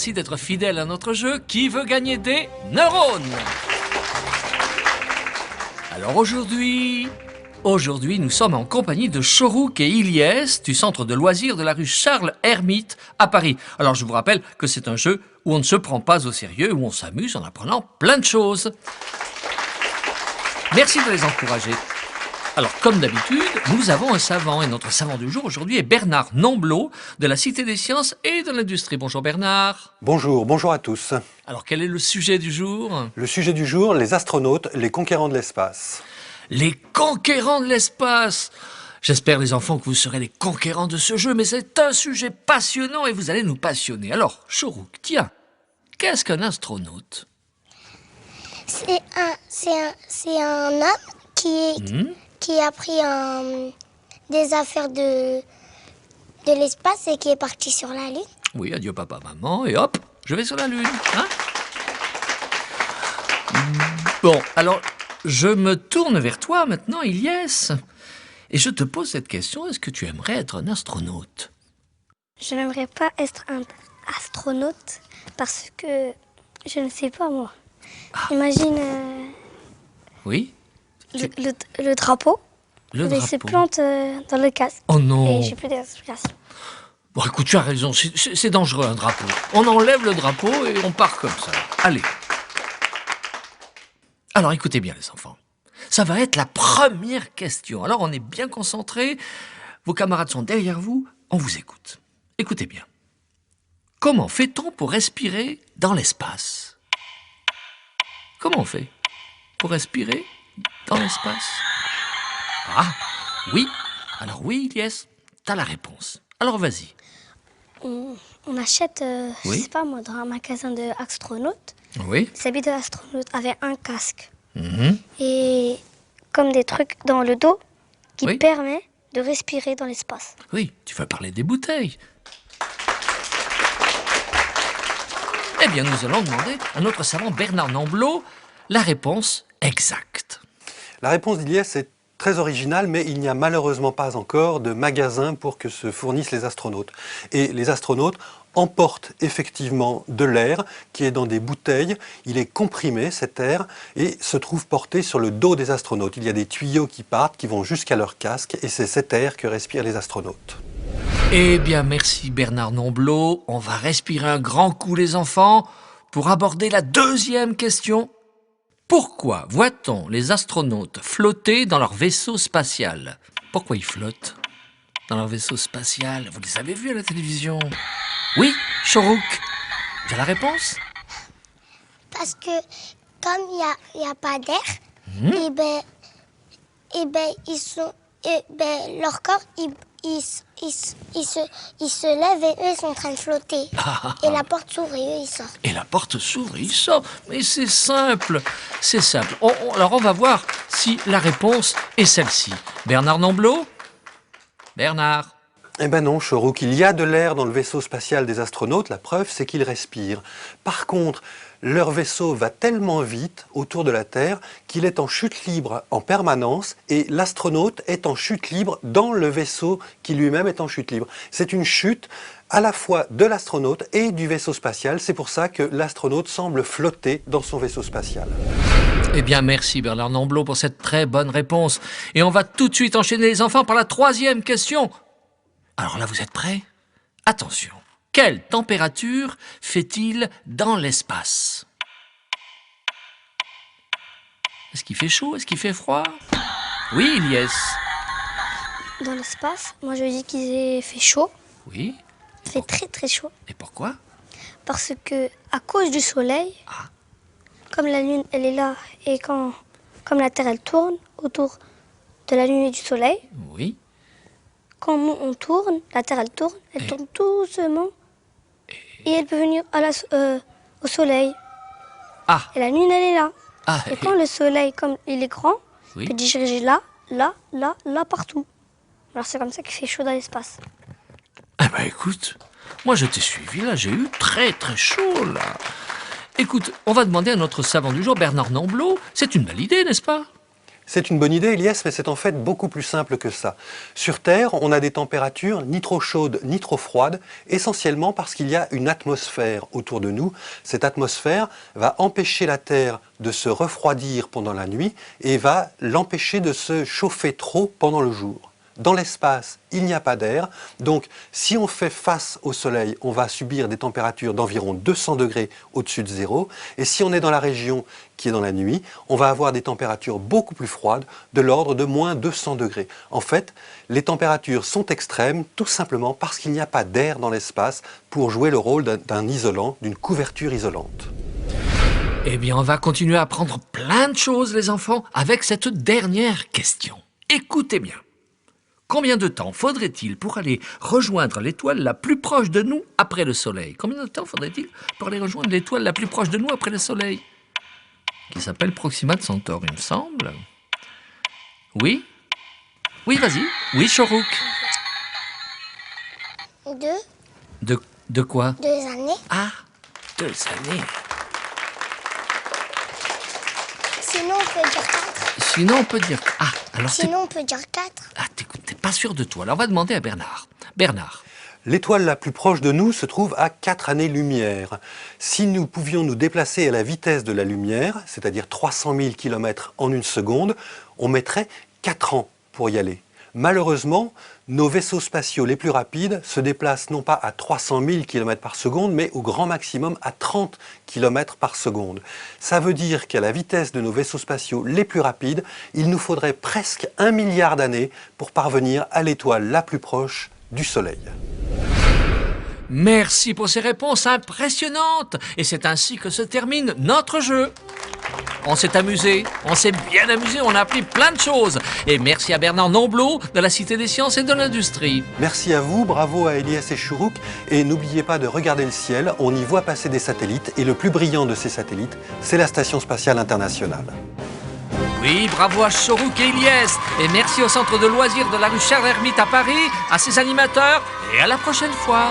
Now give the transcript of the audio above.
merci d'être fidèle à notre jeu. Qui veut gagner des neurones? Alors aujourd'hui, nous sommes en compagnie de Chorouk et Ilyes du centre de loisirs de la rue Charles-Hermite à Paris. Alors je vous rappelle que c'est un jeu où on ne se prend pas au sérieux, où on s'amuse en apprenant plein de choses. Merci de les encourager. Alors, comme d'habitude, nous avons un savant, et notre savant du jour aujourd'hui est Bernard Nomblot, de la Cité des Sciences et de l'Industrie. Bonjour Bernard. Bonjour à tous. Alors, quel est le sujet du jour? Le sujet du jour, les astronautes, les conquérants de l'espace. Les conquérants de l'espace! J'espère, les enfants, que vous serez les conquérants de ce jeu, mais c'est un sujet passionnant et vous allez nous passionner. Alors, Chorouk, tiens, qu'est-ce qu'un astronaute? C'est un homme qui a pris des affaires de l'espace et qui est parti sur la Lune. Oui, adieu papa, maman, et hop, je vais sur la Lune. Hein? Bon, alors, je me tourne vers toi maintenant, Ilyes, et je te pose cette question, est-ce que tu aimerais être un astronaute? Je n'aimerais pas être un astronaute parce que je ne sais pas, moi. Imagine Oui? le drapeau. Le Il drapeau. se plante dans le casque. Oh non! Et j'ai plus d'explication. Bon, écoute, tu as raison, c'est dangereux un drapeau. On enlève le drapeau et on part comme ça. Allez. Alors, écoutez bien les enfants. Ça va être la première question. Alors, on est bien concentrés. Vos camarades sont derrière vous. On vous écoute. Écoutez bien. Comment fait-on pour respirer dans l'espace? Comment on fait pour respirer dans l'espace? Ah, oui. Alors oui, Ilyes, t'as la réponse. Alors vas-y. On achète, je Oui. sais pas moi, dans un magasin d'astronautes. Oui. Les habits de l'astronaute avaient un casque. Mhm. Et comme des trucs dans le dos qui Oui. permet de respirer dans l'espace. Oui, tu vas parler des bouteilles. Eh bien, nous allons demander à notre savant Bernard Nomblot la réponse exacte. La réponse d'Ilyes est très originale, mais il n'y a malheureusement pas encore de magasin pour que se fournissent les astronautes. Et les astronautes emportent effectivement de l'air qui est dans des bouteilles. Il est comprimé, cet air, et se trouve porté sur le dos des astronautes. Il y a des tuyaux qui partent, qui vont jusqu'à leur casque, et c'est cet air que respirent les astronautes. Eh bien, merci Bernard Nomblot. On va respirer un grand coup, les enfants, pour aborder la deuxième question. Pourquoi voit-on les astronautes flotter dans leur vaisseau spatial? Pourquoi ils flottent dans leur vaisseau spatial? Vous les avez vus à la télévision? Oui, Chorouk, tu as la réponse? Parce que comme il y a pas d'air, leur corps, ils se lèvent et eux, ils sont en train de flotter. Et la porte s'ouvre et eux, ils sortent. Et la porte s'ouvre et il sort. Mais c'est simple, c'est simple. Alors on va voir si la réponse est celle-ci. Bernard Nomblot? Bernard? Eh ben non, Chorouk, il y a de l'air dans le vaisseau spatial des astronautes, la preuve c'est qu'ils respirent. Par contre, leur vaisseau va tellement vite autour de la Terre qu'il est en chute libre en permanence et l'astronaute est en chute libre dans le vaisseau qui lui-même est en chute libre. C'est une chute à la fois de l'astronaute et du vaisseau spatial, c'est pour ça que l'astronaute semble flotter dans son vaisseau spatial. Eh bien, merci Bernard Nomblot pour cette très bonne réponse. Et on va tout de suite enchaîner les enfants par la troisième question. Alors là, vous êtes prêts? Attention. Quelle température fait-il dans l'espace? Est-ce qu'il fait chaud? Est-ce qu'il fait froid? Oui, Ilyes. Dans l'espace, moi je dis qu'il fait chaud. Oui. Il fait très très chaud. Et pourquoi? Parce que à cause du soleil, comme la Lune elle est là et comme la Terre elle tourne autour de la Lune et du soleil, Oui. quand nous on tourne, la Terre elle tourne doucement et elle peut venir au soleil. Ah. Et la Lune elle est là. Ah, Et quand le soleil, comme il est grand, Oui. peut diriger là, partout. Alors c'est comme ça qu'il fait chaud dans l'espace. Eh ben écoute, moi je t'ai suivi là, j'ai eu très très chaud là. Écoute, on va demander à notre savant du jour, Bernard Nomblot, c'est une belle idée, n'est-ce pas? C'est une bonne idée, Elias, mais c'est en fait beaucoup plus simple que ça. Sur Terre, on a des températures ni trop chaudes ni trop froides, essentiellement parce qu'il y a une atmosphère autour de nous. Cette atmosphère va empêcher la Terre de se refroidir pendant la nuit et va l'empêcher de se chauffer trop pendant le jour. Dans l'espace, il n'y a pas d'air, donc si on fait face au Soleil, on va subir des températures d'environ 200 degrés au-dessus de zéro, et si on est dans la région qui est dans la nuit, on va avoir des températures beaucoup plus froides, de l'ordre de moins 200 degrés. En fait, les températures sont extrêmes tout simplement parce qu'il n'y a pas d'air dans l'espace pour jouer le rôle d'un isolant, d'une couverture isolante. Eh bien, on va continuer à apprendre plein de choses, les enfants, avec cette dernière question. Écoutez bien. Combien de temps faudrait-il pour aller rejoindre l'étoile la plus proche de nous après le Soleil? Combien de temps faudrait-il pour aller rejoindre l'étoile la plus proche de nous après le Soleil? Qui s'appelle Proxima de Centaure, il me semble. Oui? Oui, vas-y. Oui, Shorouk. 2. De quoi? 2 années. Ah, 2 années. Sinon, on peut dire 4. Sinon, on peut dire... Ah, alors Sinon, on peut dire 4. Ah, t'es pas sûr de toi. Alors, on va demander à Bernard. Bernard. L'étoile la plus proche de nous se trouve à 4 années-lumière. Si nous pouvions nous déplacer à la vitesse de la lumière, c'est-à-dire 300 000 km en une seconde, on mettrait 4 ans pour y aller. Malheureusement, nos vaisseaux spatiaux les plus rapides se déplacent non pas à 300 000 km par seconde, mais au grand maximum à 30 km par seconde. Ça veut dire qu'à la vitesse de nos vaisseaux spatiaux les plus rapides, il nous faudrait presque 1 milliard d'années pour parvenir à l'étoile la plus proche du Soleil. Merci pour ces réponses impressionnantes. Et c'est ainsi que se termine notre jeu. On s'est amusé, on s'est bien amusé, on a appris plein de choses. Et merci à Bernard Nomblot de la Cité des Sciences et de l'Industrie. Merci à vous, bravo à Elias et Shorouk. Et n'oubliez pas de regarder le ciel, on y voit passer des satellites. Et le plus brillant de ces satellites, c'est la Station Spatiale Internationale. Oui, bravo à Shorouk et Elias. Et merci au Centre de loisirs de la rue Charles-Hermite à Paris, à ses animateurs et à la prochaine fois.